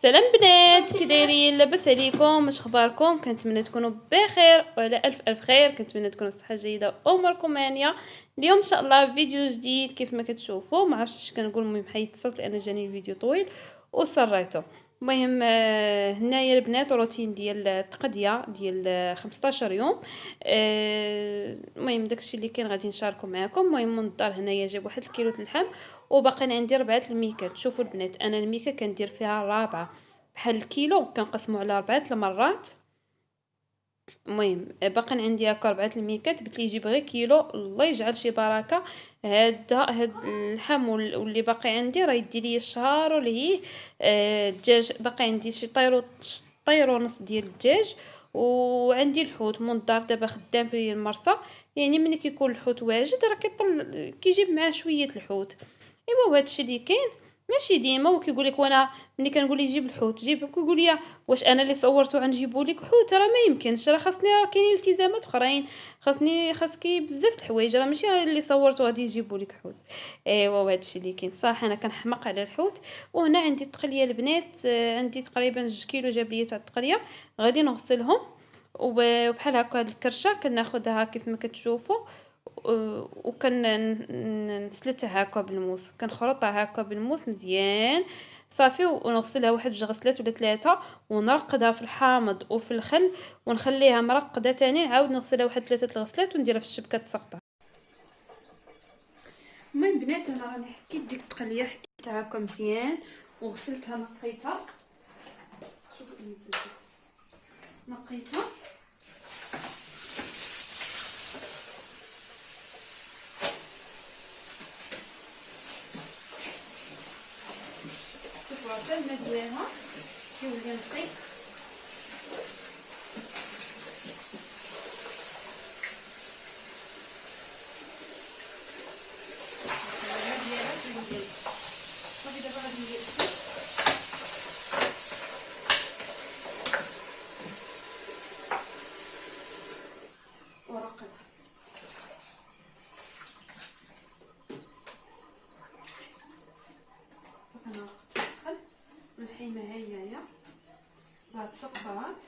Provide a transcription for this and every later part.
سلام بنات، كي دايرين؟ لاباس عليكم؟ اش اخباركم؟ كنتمنى تكونوا بخير وعلى الف خير. كنتمنى تكونوا صحه جيده واموركم هانيه. اليوم ان شاء الله فيديو جديد كيف ما كتشوفوا. ما عرفتش اش كنقول، المهم حيت الصوت لان جاني الفيديو طويل وصريته. المهم هنايا البنات روتين ديال التقضيه ديال 15 يوم. المهم داكشي اللي كاين غادي نشاركو معكم. المهم من الدار هنايا جاب واحد الكيلو اللحم، وباقي عندي 4 الميكات. شوفوا البنات، انا الميكه كندير فيها 4 بحال الكيلو كنقسمو على 4 المرات. المهم باقي عندي هكا 4 الميكات. قلت لي جيب غير كيلو، الله يجعل شي بركه. هاد اللحم واللي باقي عندي راه يدي لي الشهر ولهيه. الدجاج باقي عندي شي طير ونص ديال الدجاج. وعندي الحوت من الدار دابا خدام في المرصه. يعني ملي كيكون الحوت واجد راه كيجيب معاه شويه الحوت. ايوا هادشي اللي كاين. ماشي ديما وكيقول لك، وانا ملي كنقول ليه جيب الحوت جيب، كيقول لي واش انا اللي صورته غنجيبو لك حوت؟ راه ما يمكنش، راه خاصني، راه كاينين التزامات اخرين. خاصكي بزاف د الحوايج، راه ماشي أنا اللي صورته غادي يجيبو لك حوت. ايوا وهادشي اللي كاين. صراحه انا كنحماق على الحوت. وهنا عندي التقليه البنات، عندي تقريبا 2 كيلو جاب لي تاع التقليه. غادي نغسلهم. وبحال هكا هاد الكرشه كناخدها كيف ما كتشوفوا. نسلتها هكا بالموس، كنخرطها هكا بالموس مزيان. صافي ونغسلها واحد 2 غسلات ولا 3. ونرقدها في الحامض وفي الخل. ونخليها مرقده تاني، نعاود نغسلها واحد 3 الغسلات ونديرها في الشبكه تسقطها. المهم بنات، انا راني حكيت ديك التقليه، حكيتها هكا مزيان وغسلتها نقيتها. شوفوا نقيتها. شوفوا هكا الماء ديالها كيولي نقي. صافي دابا غادي ندير ورقه. انا الخل والحيمه هي راه تسقطات.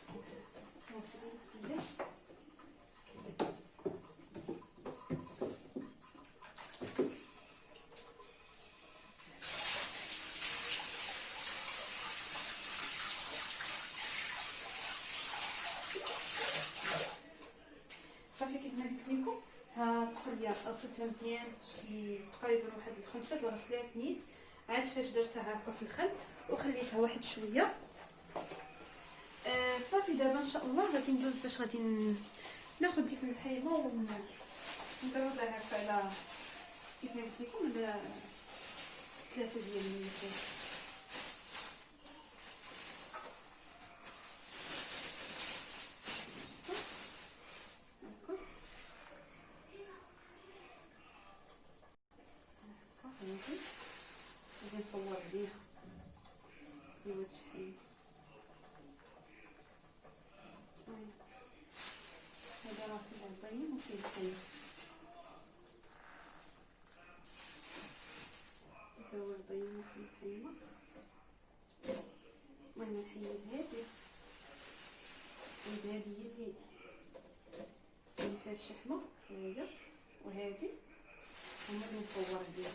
صافي كيف ما قلت لكم، ها التقليه غسلتها مزيان شي تقريبا واحد 5 الغسلات نيت. عاد فاش درتها هكا في الخل وخليتها واحد شويه. صافي دابا ان شاء الله غادي ندوز باش غادي ناخذ ديك الحيمه ونديروها هكا على كيف ما قلت لكم على 3 ديال المليون. غادي نصور عليها هاد الشحال. هذا راه فيه الطيب وفيه الطيب. هذا هو الطيب وفيه الحيمه. المهم نحيد هادي هي اللي فيها الشحمه هي، وهادي وغادي نصور عليها.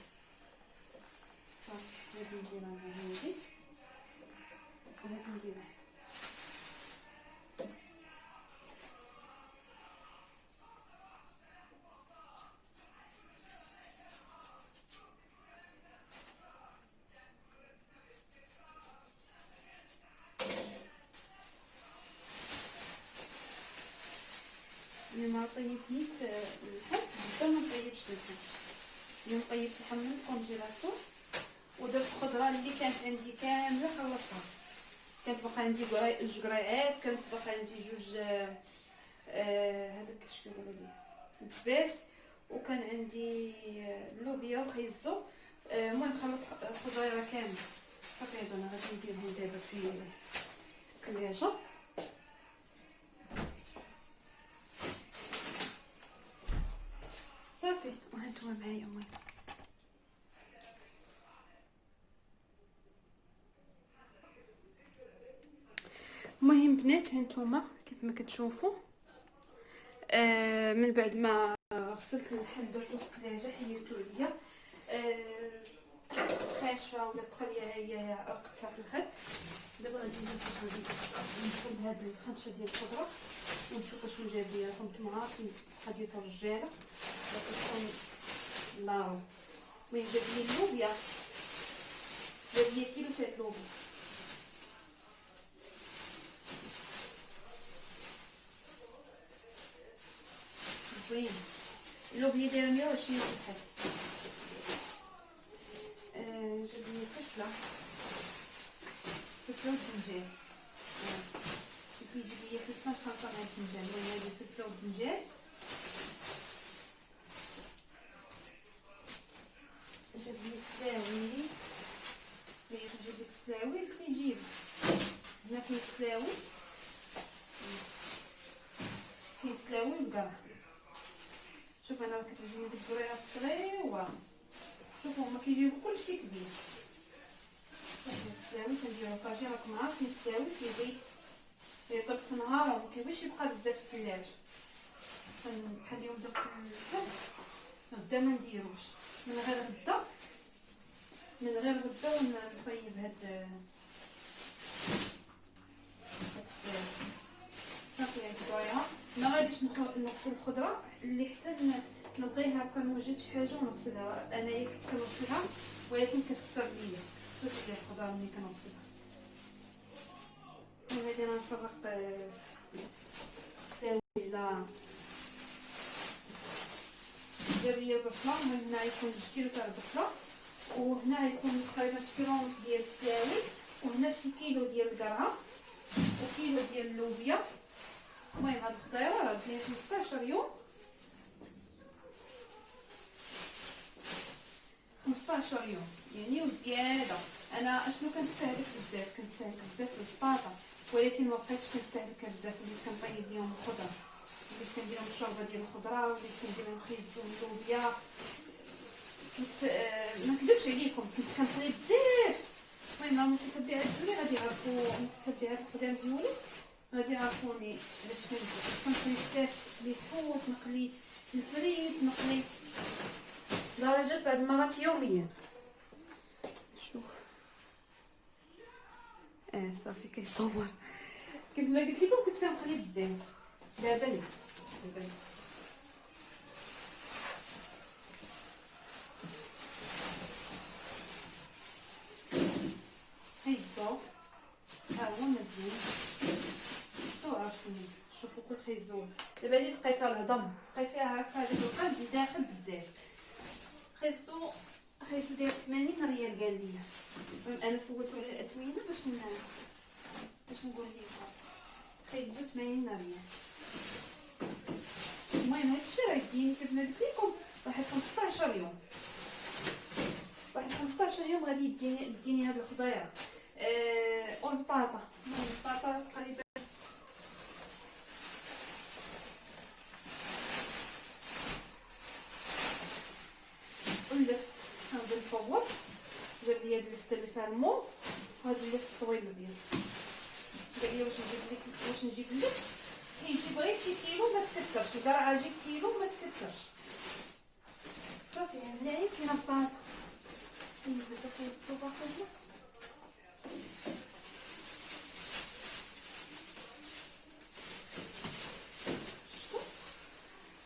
صافي غادي نديرها مع هادي وغادي نديرها. ملي ما طيبت نيت اللحم حتى ما نطيبش اللحم. اليوم طيبت اللحم من الكونجيلاتور ودرت الخضره اللي كانت عندي كامله خلصتها. كانت باقا عندي جوج قريعات، كانت باقا عندي جوج هذاك اش كيقولوا ليه بسباس، وكان عندي اللوبيا وخيزو. المهم خلطت الخضره كامله. صافي هذا انا غادي نديرهم دابا في الثلاجه. صافي وهانتوما معايا. المهم المهم بنات هانتوما كيف ما كتشوفوا من بعد ما غسلت اللحم درتو في الثلاجه حيدتو عليا خاشفه ولا تقليه هي عقدتها في الخل. دابا غادي ندخل بهاد الخنشه ديال الخضره ونشوف واش من جاب ليا. كنتم عارفين خديت الرجاله كتكون لا المهم جاب لي اللوبيا، جاب لي كيلو تاع اللوبيا. زوين اللوبيا دايره 120 درهم. جاب لي فلفله وبدنجان. كيجي ليا فلفله مخلطه مع البدنجان. المهم هادي الفلفله والبدنجان. جاب لي سلاوي، بغيت نجيب لك سلاوي قلت لي جيب. هنا كاين سلاوي، كاين سلاوي وكاع. شوف انا كتعجبني ديك الدريره الصغيره. شوفوا هما كيجيبوا كلشي كبير. السلاوي كنديرو كاجي راكم عارفين السلاوي كيطيب في النهار وما كيبغيش يبقى بزاف في الثلاجه. بحال اليوم درت الفم غدا ما نديروش من غير غدا ونطيب هاد السلاوي صافي. هاد الدريره ما غاديش نغسل الخضره اللي حتى نبغيها هكا نوجد شي حاجه ونغسلها. انايا كنت كنغسلها ولكن كتخسر ليا الخضره ملي كنغسلها. وهادي انا نفرق سلاوي لا جاب لي البصله. هنا يكون 2 كيلو تاع البصله، وهنا يكون تقريبا 1 كيلو ونص ديال السلاوي، وهنا شي كيلو ديال القرعه وكيلو ديال اللوبيا. المهم هاد الخضيره راه فيها 15 يوم 15 يوم يعني وزياده. انا اشنو كنستهلك بزاف؟ كنستهلك بزاف البطاطا، ولكن ما بقيتش كنستهلك بزاف. وليت كنطيب ليهم الخضره، وليت كندير لهم الشوربه ديال الخضره، وليت كندير لهم خيزو اللوبيا. كنت ما نكذبش عليكم كنت كنخلي بزاف. المهم المتتبعات ديالي غادي يعرفوا، المتتبعات القدام ديالي غادي يعرفوني علاش كنخلي بزاف لي فوت، نقلي الفريت، نقلي درجات بعض المرات يوميا. شوف صافي كيصور. كيف ما قلت لكم كنت كنخلي بزاف. دابا لا هيزو ها هو مزيان. شفتو عرفتوني شوفوا كل خيزون. دابا اللي لقيتها الهضم بقى فيها هكا هذاك القلب داخل بزاف. خيزو داير 80 ريال قال لي. المهم انا سولته على الاثمنه باش نقول لكم. خيزو 80 ريال. المهم هادشي راه يديني كيف ما قلت لكم واحد 15 يوم. واحد 15 يوم غادي يديني هاد الخضيره. والبطاطا تقريبا اللفت هذا الفوق. جاب لي هاد اللفته اللي فيها الموف وهاد اللفت الطويل الابيض. قال لي واش نجيب اللفت يجيب غير شي كيلو ما تكثرش. القرعه جيب كيلو ما تكثرش. صافي هنايا كاينه بطاطا. دابا كاين الطوبه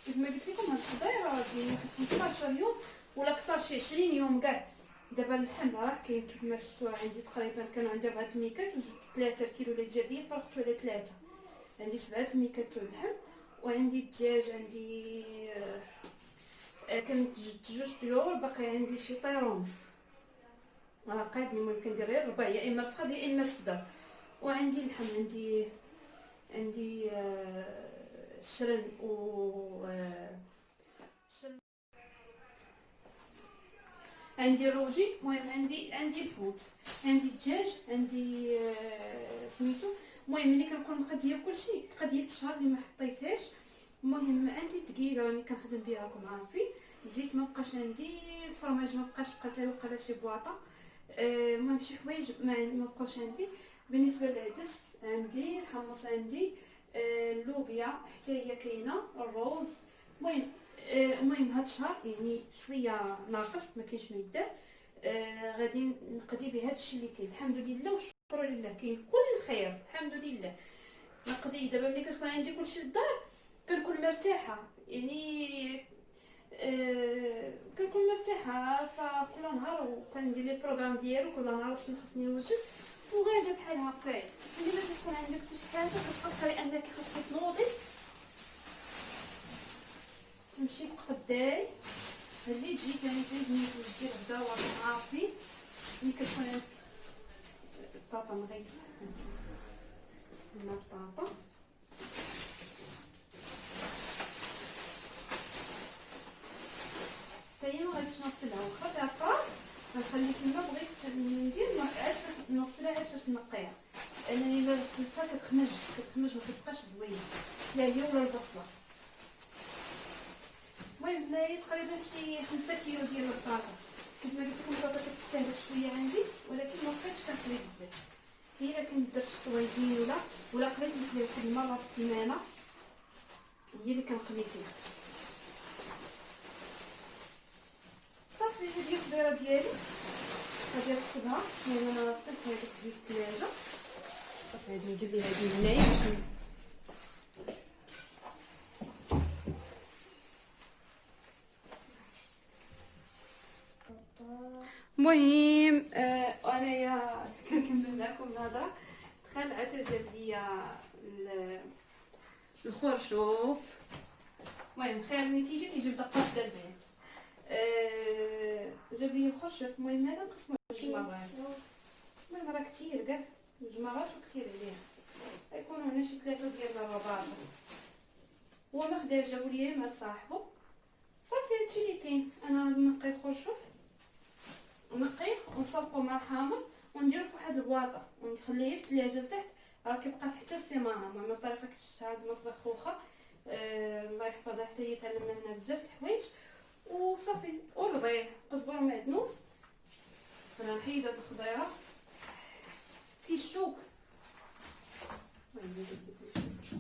كيف ما قلت لكم. هاد الخضيره ديالي 15 يوم ولا كثر شي 20 يوم كاع. دابا اللحم راه كاين كيف ما شفتوا عندي تقريبا كانوا عندي 4 الميكات وزدت 3 الكيلو اللي جاب لي فرقتو على 3. عندي 7 الميكات تاع اللحم وعندي الدجاج. عندي كانت 2 طيور باقي عندي شي طير ونص راه قادني. المهم كندير غير ربع يا اما الفخذ يا اما الصدر. وعندي اللحم عندي شرن و عندي روجي. المهم عندي الفوت، عندي الدجاج، عندي سميتو. المهم ملي كنكون مقديه كلشي قضيه شهر اللي ما حطيتهاش. المهم عندي الدقيق راني كنخدم بها راكم عارفين. الزيت ما بقاش عندي، الفرماج ما بقاش، بقى حتى وقع شي بواطه. المهم شي حوايج ما بقاوش عندي. بالنسبه للعدس عندي الحمص، عندي اللوبيا حتى هي كاينه، الروز. المهم هاد الشهر يعني شويه ناقص، ما كاينش ما يدار. غادي نقضي بهذا الشيء اللي كاين، الحمد لله والشكر لله، كاين كل خير الحمد لله. نقضي دابا ملي كتكون عندي كلشي للدار كنكون مرتاحه يعني. كنكون مرتاحه فكل نهار وكندير لي بروغرام ديالو كل نهار شنو خصني نوجد وغاده بحال هكا. ملي ما تكون عندك حتى شي حاجه كتفكري انك خصك تنوضي تمشي تقداي اللي تجي ثاني تجي توجدي غدا وصافي. ملي كتكون عندك البطاطا مغيسه هنا البطاطا حتى ما غاديش نغسلها واخا دابا غنخلي كيما بغيت ندير عاد فاش نغسلها عاد فاش نقيها، لانني الا غسلتها كتخمج ما كتبقاش زوينه لا هي ولا البصله. المهم هنايا تقريبا شي 5 كيلو ديال البطاطا. كنت ما قلت لكم البطاطا كتستهلك شويه عندي ولكن ما بقيتش كنخلي بزاف. هي الا كنت درت طويجين ولا قريت نخلي واحد المره في السيمانه هي اللي كنقلي فيها. صافي هذه الخضيره ديالي غادي نكتبها، لان انا غسلت هذيك في الثلاجه. صافي غادي ندير ليها هذه هنايا باش المهم انايا كنكمل معكم الهضره. دخل عاد جاب ليا الخرشوف. المهم خير ملي كيجيب دقات ديال البنات. جاب لي الخرشوف. المهم هذا نقسمو جوج مرات، المهم راه كثير كاع جوج مرات وكثير عليه، غيكونوا هنا شي 3 ديال الرباط. هو ما خداش جابو ليا مع صاحبو. صافي هادشي اللي كاين. انا غادي نقي الخرشوف ونقيه ونسلقو مع الحامض ونديرو في واحد البواطه ونخليه في الثلاجه لتحت، راه كيبقى حتى السيمانه. المهم طريقه كتشهد المطبخ خوخه الله يحفظها حتى هي تعلمنا منها بزاف الحوايج. وصافي والربيع قزبر ومعدنوس. انا نحيد هاد الخضيره في الشوك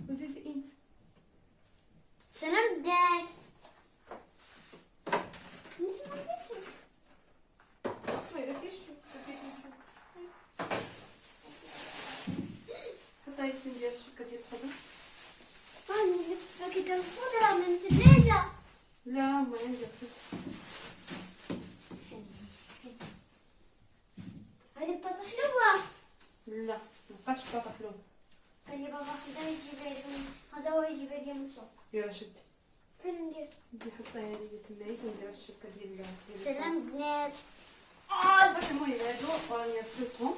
وزيد انت سلام داد نسمع بس صافي في الشوك حتى يتم ديال الشوكه ديال الخضر. انا جبت باكيت الخضره من الثلاجه. لا ما عندي هذه بطاطا حلوه. لا مابقاتش بطاطا حلوه. قال لي بابا خذها يجيب لي هذا هو يجيب لي من السوق. يلا شد فين ندير؟ نحطها هذه تمايت وندير الشوكه ديال سلام بنات. صافي. المهم هادو راني غسلتهم.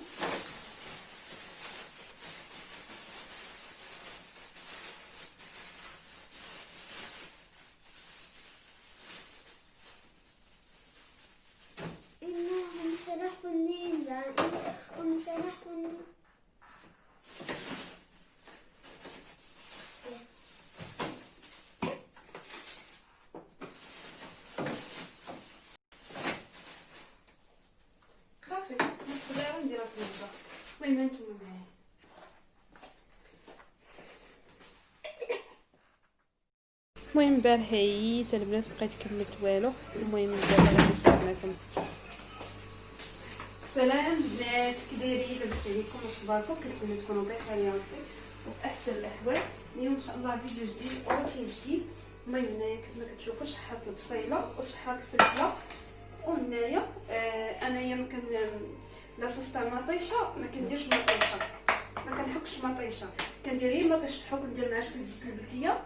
إنهم سلحوني إنهم سلحوني. صافي نخدها ونديرها في المطبخ. المهم هانتوما معايا. المهم البارح عييت البنات بقيت كملت والو. المهم دابا غادي نشارك معكم. سلام بنات، كي دايرين؟ لاباس عليكم؟ واش اخباركم؟ كنتمنى تكونوا بخير يا ربي وفي احسن الاحوال. اليوم ان شاء الله فيديو جديد وروتين جديد. المهم هنايا كيف ما كتشوفوا شحات البصيله وشحات الفلفله. وهنايا انايا ما كان لاصوص تاع المطيشه ما كنديرش مطيشه، ما كنحكش مطيشه، كندير غير مطيشه الحك، ندير معها شويه زيت البلديه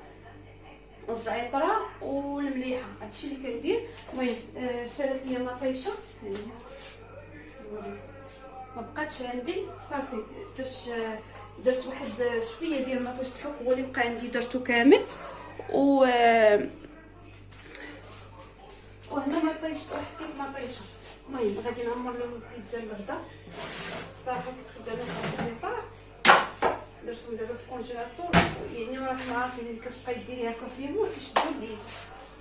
والزعتره والمليحه، هادشي اللي كندير. المهم سالت ليا مطيشه ما بقاتش عندي. صافي فاش درت واحد شويه ديال مطيشه الحك هو اللي بقى عندي درتو كامل. وهنا مطيشه وحكيت مطيشه. المهم غادي نعمر لهم البيتزا البارده. صراحه كنت خدامه في البيطار درتهم دابا في الكونجيلاتور، يعني راكم عارفين ملي كتبقاي ديري هكا في يمو كيشدو اليد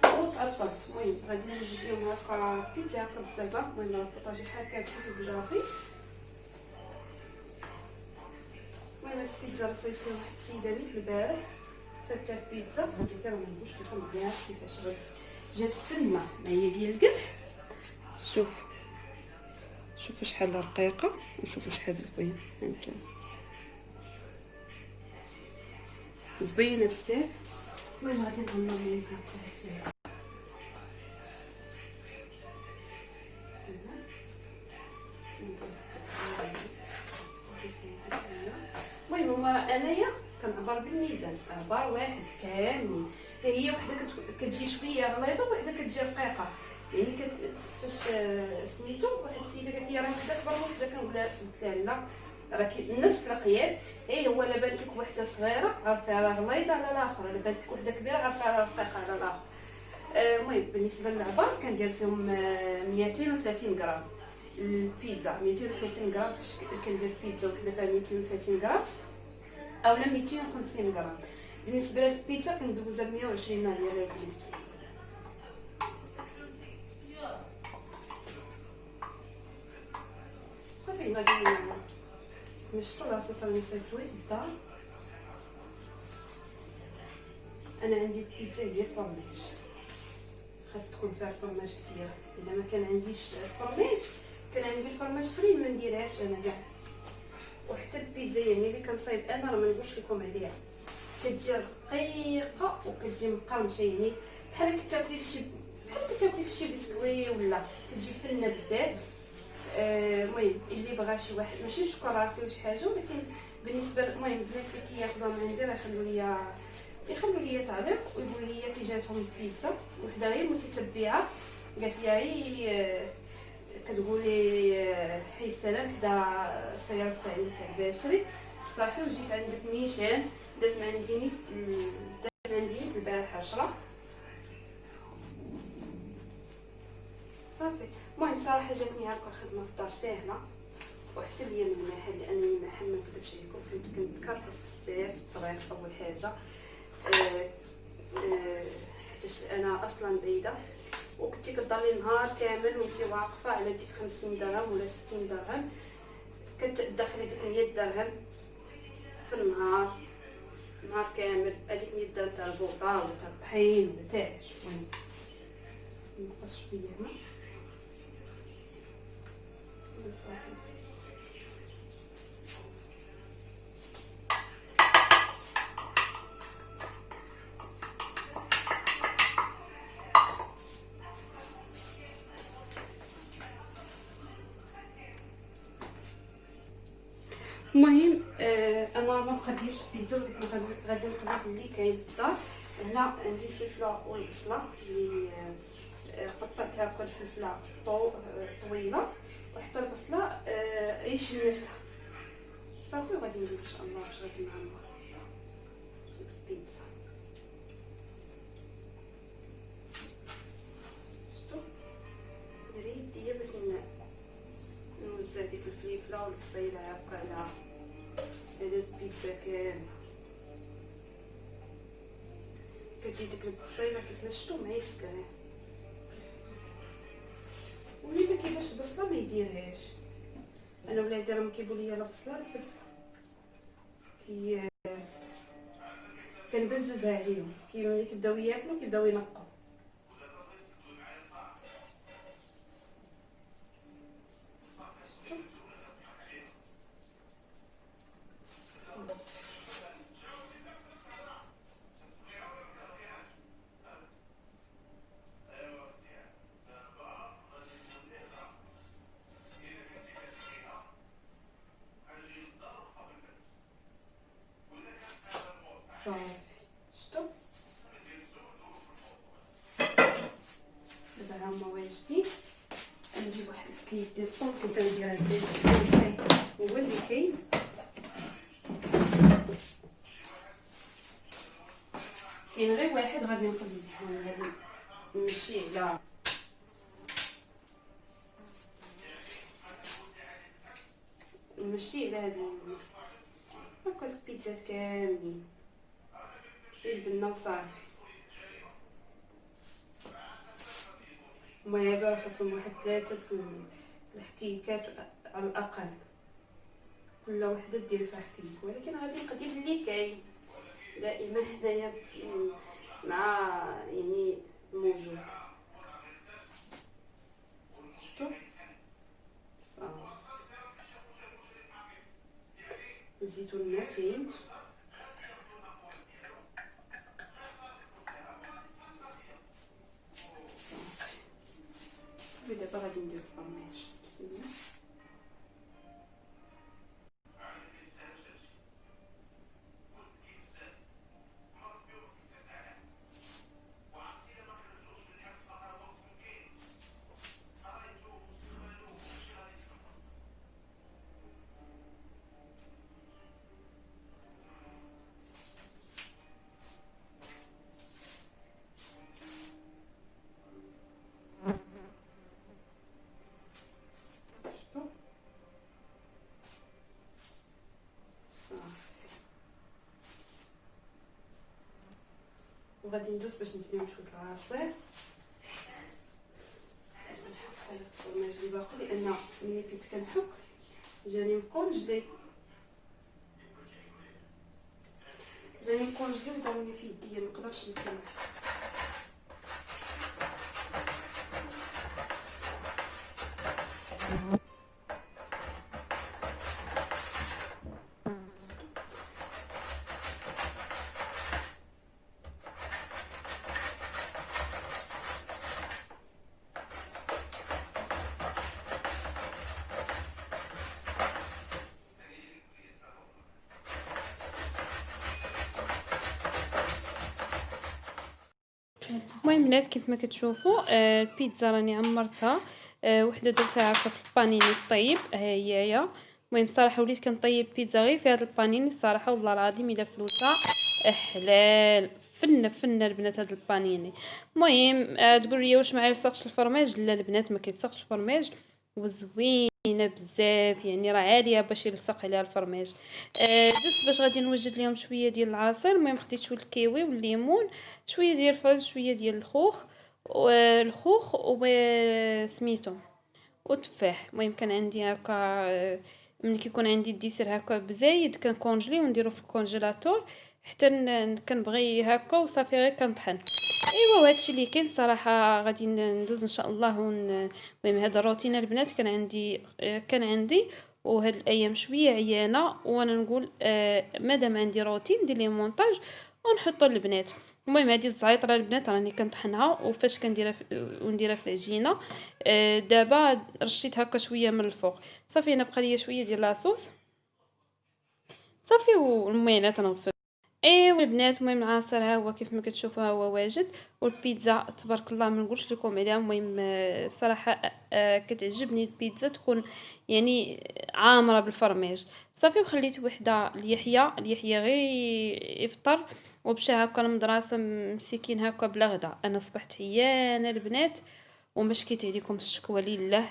وتعطلت. المهم غادي نوجد لهم هكا بيتزا هكا بالزبده. المهم البوطاجي حكا بتيت وبجافي. المهم هاد البيتزا رصيتها واحد السيده نيت البارح، صايبت لها البيتزا قلت لها ما نقولش لكم كاع كيفاش جات فنه، ما هي ديال القمح. شوفوا شحال رقيقه وشوفوا شحال زوين، هانتوما زوينه بزاف. المهم غادي نغمر ليها هكا. المهم هما انايا كنعبر بالميزان، عبار واحد كامل. هي وحده كتجي شويه غليظه وحده كتجي رقيقه، يعني فاش سميتو واحد السيده قالت لي راه وحده كبر وحده كنقول لها لا راه نفس القياس. هو لا بانت لك وحده صغيره عارفه راه غليظه على الاخر، لا بانت لك وحده كبيره عارفه راه رقيقه على الاخر. المهم بالنسبه للعبار كندير فيهم 230 غرام. البيتزا 230 غرام، فاش كندير بيتزا وحده فيها 230 غرام اولا 250 غرام. بالنسبه للبيتزا كندوزها ب 120 ريال قلتي. صافي غادي نشطو لاصوص راني صيفطوه في الدار. انا عندي البيتزا هي فرماج، خاص تكون فيها الفرماج كثير. الا ما كان عنديش الفرماج، كان عندي الفرماج قليل ما نديرهاش انا كاع. وحتى البيتزا يعني اللي كنصايب انا راه ما نقولش لكم عليها، كتجي رقيقه وكتجي مقرمشه، يعني بحال كتاكلي في شي بسكوي ولا كتجي فنه بزاف. المهم اللي بغى شي واحد ماشي نشكر راسي ولا شي حاجه، ولكن بالنسبه المهم البنات اللي كياخذوها من عندي راه يخلوا لي تعليق ويقولوا لي كي جاتهم البيتزا. وحده غير متتبعه قالت لي هي كتقولي حي السلام حدا السياره تاع الباشري. صافي وجيت عندك نيشان دات من عندي البارح 10 صافي. المهم صراحه جاتني هكا الخدمه في الدار ساهله واحسن ليا من المحل، لانني المحل ما نكذبش عليكم كنت كنتكرفس بزاف في الطريق اول حاجه. حيتاش انا اصلا بعيده وكنتي كتضلي نهار كامل وانتي واقفه على ديك 50 درهم ولا 60 درهم، كتدخلي ديك 100 درهم في النهار، نهار كامل. هذيك 100 درهم تاع البوطه ولا تاع الطحين ولا تاع شويه نقص شويه هنا صافي. المهم انا ما بقديش بيتزا، ولكن غادي نقلب اللي كاين في الدار. هنا عندي الفلفله والبصله اللي قطعتها هكا، الفلفله طويله وحتى البصله شنفتها صافي. وغادي ندير ان شاء الله باش غادي نعمر البيتزا. شفتوا ديري يديا باش نوزع ديك الفلفله والبصيله هكا على البيتزا كامل. كتجي ديك البصيله كيف شفتوا معيسكه، واللي ما كيفاش البصله ما يديرهاش. انا ولادي راهم كيقولوا لي لا بصله الفلفل كنبززها عليهم، ملي كيبداو ياكلوا كيبداو ينقوا. شفتوا دابا هما واجدين. نجيب واحد الكيس ديال الطون كنت ندير هاد الشيء هو اللي كاين. كاين غير واحد غادي نخليه، غادي نمشي على هاد هاكا البيتزات كاملين البنه وصافي. المهم هذا راه خاصهم واحد 3 الحكيكات على الاقل. ولا وحده دير فيها حكيك، ولكن غادي نقدم اللي كاين دائما حنايا مع يعني موجود. شفتوا صافي الزيتون ما كاينش. صافي دابا غادي ندير الفرماج. بسم الله. شفتوا صافي. وغادي ندوز باش ندير لهم شويه العصير. نحط الفرماج اللي باقي لان ملي كنت كنحك جاني مكونجلي وداروني في يديا منقدرش نكمل. المهم بنات كيف ما كتشوفوا البيتزا راني عمرتها. وحده درتها هكا في البانيني طيب ها هي. المهم صراحه وليت كنطيب بيتزا غير في هذا البانيني الصراحه والله العظيم الا فلوسه حلال فنه البنات هذا البانيني. المهم تقول لي واش ما يلصقش الفرماج؟ لا البنات ما كيلصقش الفرماج وزوينه بزاف يعني راه عاليه باش يلصق عليها الفرماج. دزت باش غادي نوجد لهم شويه ديال العصير. المهم خديت شويه الكيوي والليمون شويه ديال الفرز شويه ديال الخوخ وسميتو وتفاح. المهم كان عندي هكا ملي كيكون عندي الديسير هكا بزايد كنكونجلي ونديرو في الكونجيلاتور حتى كنبغي هكا وصافي غير كنطحن. ايوا وهادشي اللي كاين صراحه. غادي ندوز ان شاء الله المهم هذا الروتين البنات كان عندي وهاد الايام شويه عيانه وانا نقول مادام عندي روتين ندير لي مونتاج ونحطو للبنات. المهم هذه الزعيطره البنات راني كنطحنها وفاش ونديرها في العجينه. دابا رشيت هكا شويه من الفوق صافي. انا بقى ليا شويه ديال لاصوص صافي والمهم تنغسل. ايوا البنات المهم العصير ها هو كيف ما كتشوفوا ها هو واجد. والبيتزا تبارك الله ما نقولش لكم عليها. المهم صراحه كتعجبني البيتزا تكون يعني عامره بالفرماج صافي. وخليت وحده ليحيى غير يفطر ومشى هكا المدرسه مسكين هكا بلا غدا. انا صبحت عيانه البنات وما شكيت عليكم الشكوى لله.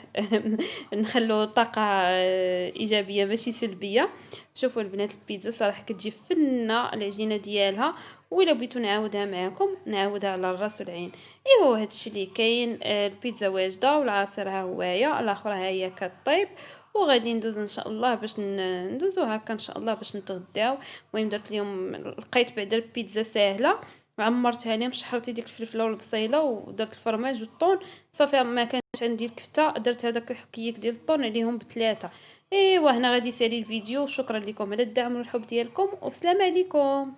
نخلو طاقه ايجابيه ماشي سلبيه. شوفوا البنات البيتزا صراحه كتجي فنه العجينه ديالها. وإلا بغيتو نعاودها معكم نعاودها على الراس والعين. ايوا هادشي اللي كاين. البيتزا واجده والعصير ها هوايا الاخرى ها هي كطيب. وغادي ندوز ان شاء الله باش ندوزو هكا ان شاء الله باش نتغداو. المهم درت لهم لقيت بعدا البيتزا ساهله عمرتها لهم شحرتي ديك الفلفله والبصيله ودرت الفرماج والطون صافي. ما كانش عندي الكفته درت هذاك الحكيك ديال الطون عليهم بثلاثه. ايوا هنا غادي يسالي الفيديو. شكرا لكم على الدعم والحب ديالكم وبسلام عليكم.